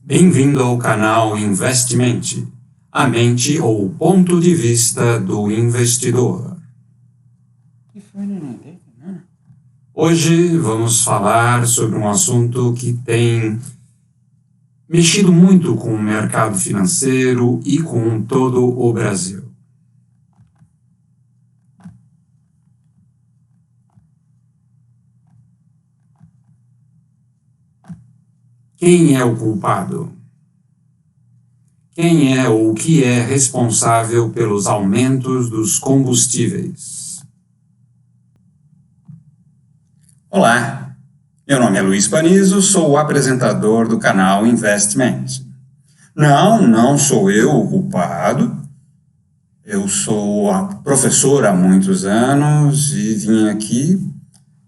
Bem-vindo ao canal Investimente, a mente ou o ponto de vista do investidor. Hoje vamos falar sobre um assunto que tem mexido muito com o mercado financeiro e com todo o Brasil. Quem é o culpado? Quem é ou o que é responsável pelos aumentos dos combustíveis? Olá, meu nome é Luiz Panizo, sou o apresentador do canal Investiment. Não sou eu o culpado. Eu sou professor há muitos anos e vim aqui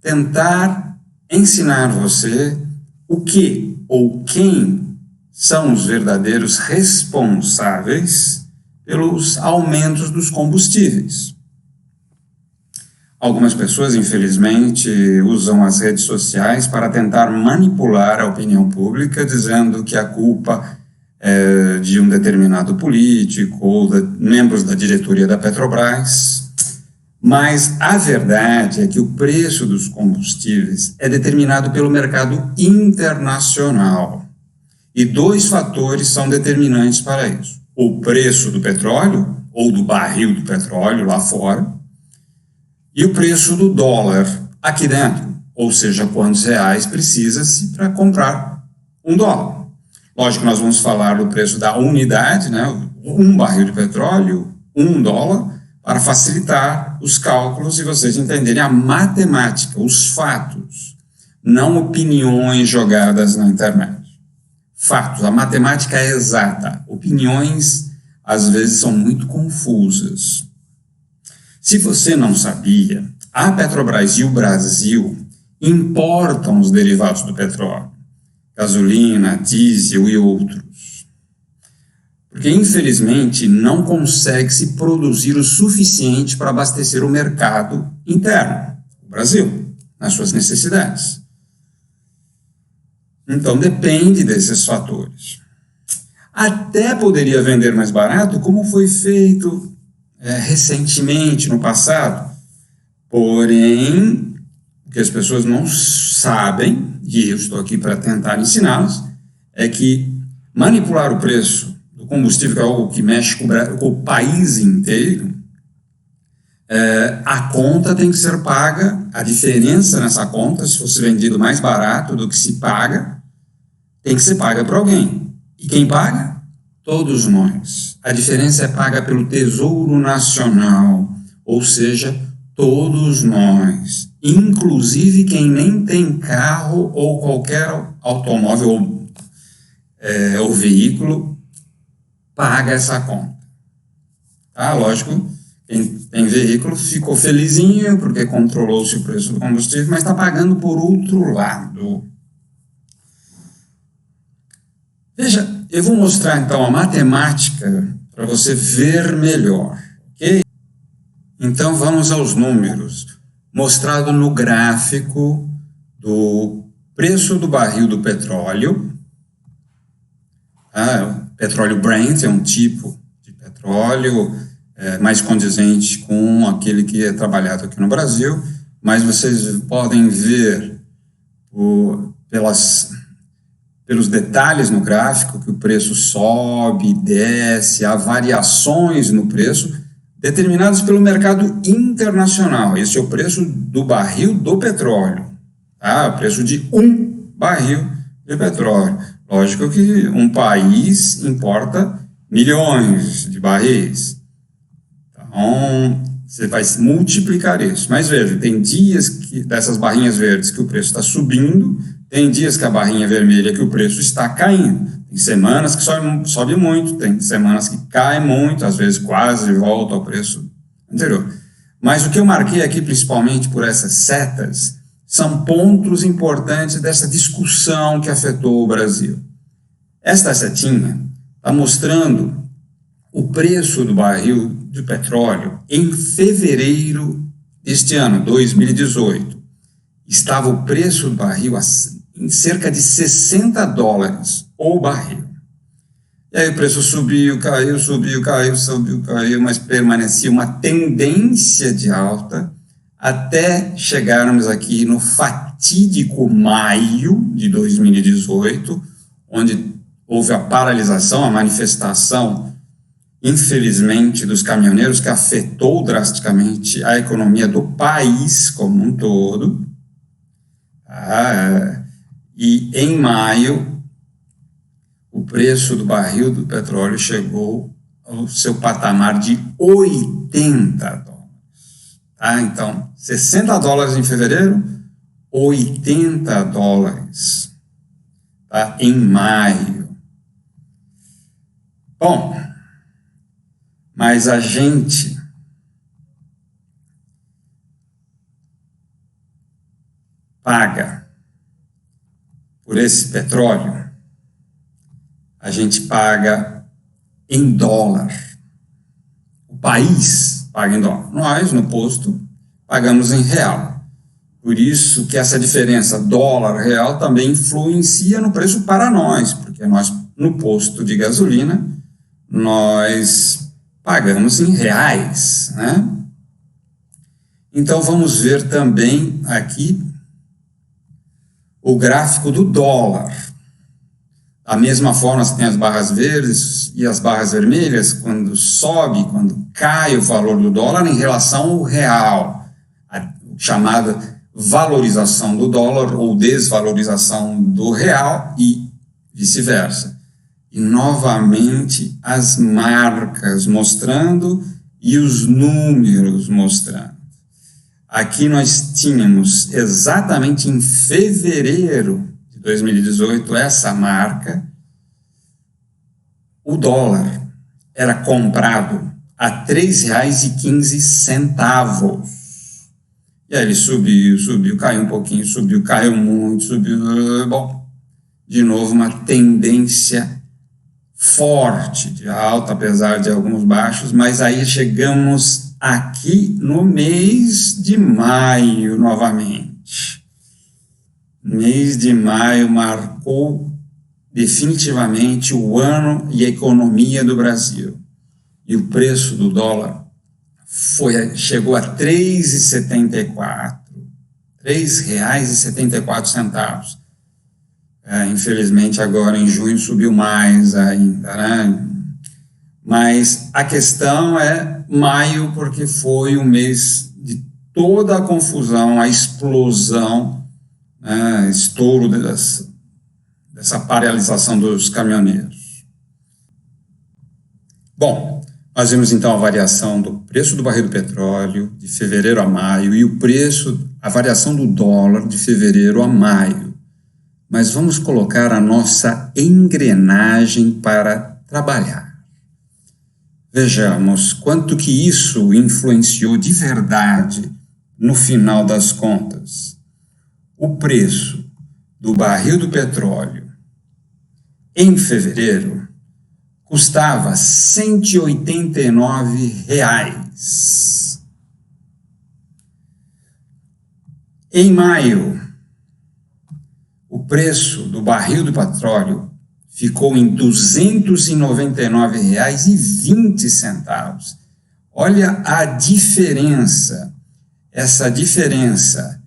tentar ensinar você o que ou quem são os verdadeiros responsáveis pelos aumentos dos combustíveis. Algumas pessoas, infelizmente, usam as redes sociais para tentar manipular a opinião pública, dizendo que a culpa é de um determinado político ou de membros da diretoria da Petrobras. Mas a verdade é que o preço dos combustíveis é determinado pelo mercado internacional. E dois fatores são determinantes para isso: o preço do petróleo, ou do barril do petróleo lá fora, e o preço do dólar aqui dentro, ou seja, quantos reais precisa-se para comprar um dólar. Lógico, nós vamos falar do preço da unidade, né? Um barril de petróleo, $1, para facilitar os cálculos e vocês entenderem a matemática, os fatos, não opiniões jogadas na internet. Fatos, a matemática é exata. Opiniões, às vezes, são muito confusas. Se você não sabia, a Petrobras e o Brasil importam os derivados do petróleo, gasolina, diesel e outros. Porque, infelizmente, não consegue se produzir o suficiente para abastecer o mercado interno, o Brasil, nas suas necessidades. Então, depende desses fatores. Até poderia vender mais barato, como foi feito recentemente, no passado. Porém, o que as pessoas não sabem, e eu estou aqui para tentar ensiná-las, é que manipular o preço do combustível, que é algo que mexe com o país inteiro, a conta tem que ser paga, a diferença nessa conta, se fosse vendido mais barato do que se paga, tem que ser paga por alguém. E quem paga? Todos nós. A diferença é paga pelo Tesouro Nacional, ou seja, todos nós, inclusive quem nem tem carro ou qualquer automóvel ou veículo, paga essa conta. Tá? Lógico, quem tem veículo ficou felizinho porque controlou-se o preço do combustível, mas está pagando por outro lado. Veja, eu vou mostrar então a matemática para você ver melhor, ok? Então vamos aos números, mostrado no gráfico do preço do barril do petróleo. O petróleo Brent é um tipo de petróleo mais condizente com aquele que é trabalhado aqui no Brasil, mas vocês podem ver pelos detalhes no gráfico que o preço sobe, desce, há variações no preço determinadas pelo mercado internacional. Esse é o preço do barril do petróleo, tá? O preço de um barril de petróleo. Lógico que um país importa milhões de barris. Então, você vai multiplicar isso. Mas veja, tem dias dessas barrinhas verdes que o preço está subindo, tem dias que a barrinha vermelha que o preço está caindo. Tem semanas que sobe muito, tem semanas que cai muito, às vezes quase volta ao preço anterior. Mas o que eu marquei aqui, principalmente por essas setas, são pontos importantes dessa discussão que afetou o Brasil. Esta setinha está mostrando o preço do barril de petróleo em fevereiro deste ano, 2018. Estava o preço do barril em cerca de $60, o barril. E aí o preço subiu, caiu, mas permanecia uma tendência de alta até chegarmos aqui no fatídico maio de 2018, onde houve a paralisação, a manifestação, infelizmente, dos caminhoneiros, que afetou drasticamente a economia do país como um todo. E em maio, o preço do barril do petróleo chegou ao seu patamar de $80. Então, $60 em fevereiro, $80 em maio. Bom, mas a gente paga por esse petróleo, a gente paga em dólar. O país paga em dólar. Nós, no posto, pagamos em real. Por isso que essa diferença dólar-real também influencia no preço para nós, porque nós, no posto de gasolina, nós pagamos em reais, né? Então, vamos ver também aqui o gráfico do dólar. Da mesma forma, você tem as barras verdes e as barras vermelhas, quando sobe, quando cai o valor do dólar em relação ao real, a chamada valorização do dólar ou desvalorização do real e vice-versa. E, novamente, as marcas mostrando e os números mostrando. Aqui nós tínhamos exatamente em fevereiro de 2018 essa marca. O dólar era comprado a R$ 3,15. E aí ele subiu, caiu um pouquinho, subiu, caiu muito, subiu. Bom, de novo uma tendência forte de alta, apesar de alguns baixos, mas aí chegamos aqui no mês de maio novamente. Mês de maio marcou definitivamente o ano e a economia do Brasil. E o preço do dólar chegou a R$ 3,74. R$ 3,74. Infelizmente, agora em junho subiu mais ainda, né? Mas a questão é maio, porque foi um mês de toda a confusão, a explosão, estouro dessa paralisação dos caminhoneiros. Bom, nós vimos então a variação do preço do barril do petróleo de fevereiro a maio e a variação do dólar de fevereiro a maio. Mas vamos colocar a nossa engrenagem para trabalhar. Vejamos quanto que isso influenciou de verdade no final das contas. O preço do barril do petróleo em fevereiro custava R$ 189. Em maio, o preço do barril do petróleo ficou em R$ 299,20. Olha a diferença. Essa diferença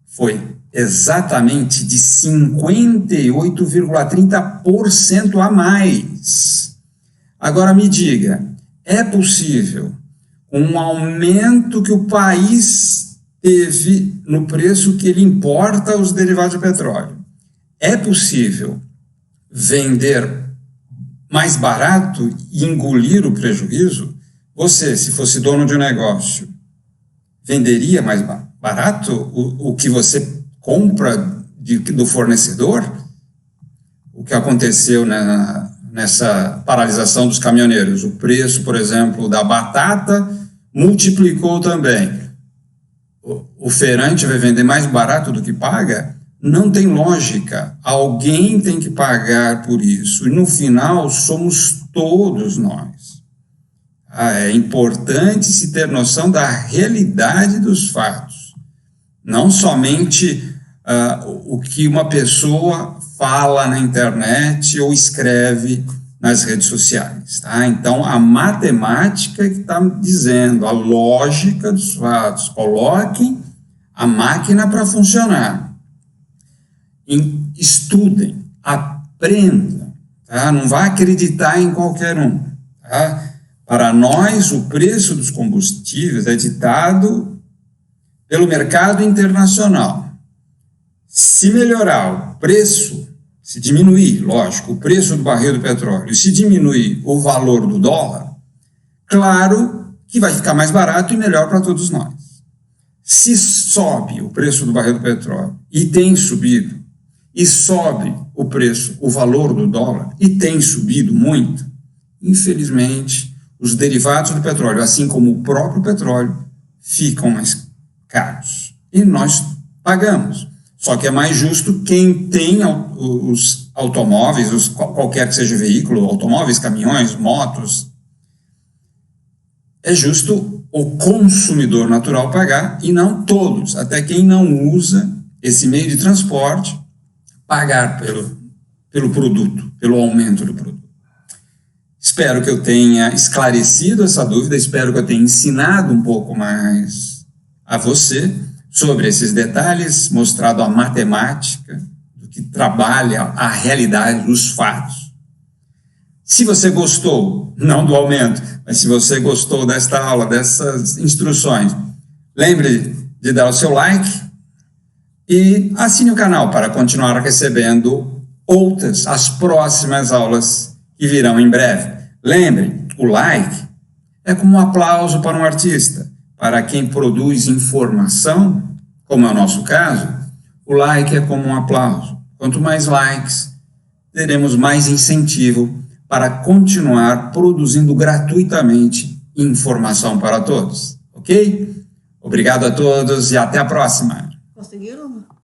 foi exatamente de 58,30% a mais. Agora me diga, é possível, com um aumento que o país teve no preço que ele importa os derivados de petróleo, é possível vender mais barato e engolir o prejuízo? Você, se fosse dono de um negócio, venderia mais barato o que você compra do fornecedor? O que aconteceu nessa paralisação dos caminhoneiros? O preço, por exemplo, da batata multiplicou também. O feirante vai vender mais barato do que paga? Não tem lógica. Alguém tem que pagar por isso. E no final somos todos nós. É importante se ter noção da realidade dos fatos. Não somente o que uma pessoa fala na internet ou escreve nas redes sociais, tá? Então, a matemática que está dizendo, a lógica dos fatos, coloquem a máquina para funcionar. Estudem, aprendam, tá? Não vá acreditar em qualquer um, tá? Para nós, o preço dos combustíveis é ditado pelo mercado internacional. Se melhorar o preço, se diminuir, lógico, o preço do barril do petróleo, se diminuir o valor do dólar, claro que vai ficar mais barato e melhor para todos nós. Se sobe o preço do barril do petróleo, e tem subido, e sobe o preço, o valor do dólar, e tem subido muito, infelizmente, os derivados do petróleo, assim como o próprio petróleo, ficam mais caros. E nós pagamos. Só que é mais justo quem tem os automóveis, qualquer que seja veículo, automóveis, caminhões, motos, é justo o consumidor natural pagar e não todos, até quem não usa esse meio de transporte, pagar pelo produto, pelo aumento do produto. Espero que eu tenha esclarecido essa dúvida, espero que eu tenha ensinado um pouco mais a você sobre esses detalhes, mostrado a matemática do que trabalha a realidade, os fatos. Se você gostou, não do aumento, mas se você gostou desta aula, dessas instruções, lembre de dar o seu like e assine o canal para continuar recebendo as próximas aulas que virão em breve. Lembre, o like é como um aplauso para um artista. Para quem produz informação, como é o nosso caso, o like é como um aplauso. Quanto mais likes, teremos mais incentivo para continuar produzindo gratuitamente informação para todos. Ok? Obrigado a todos e até a próxima. Conseguiram?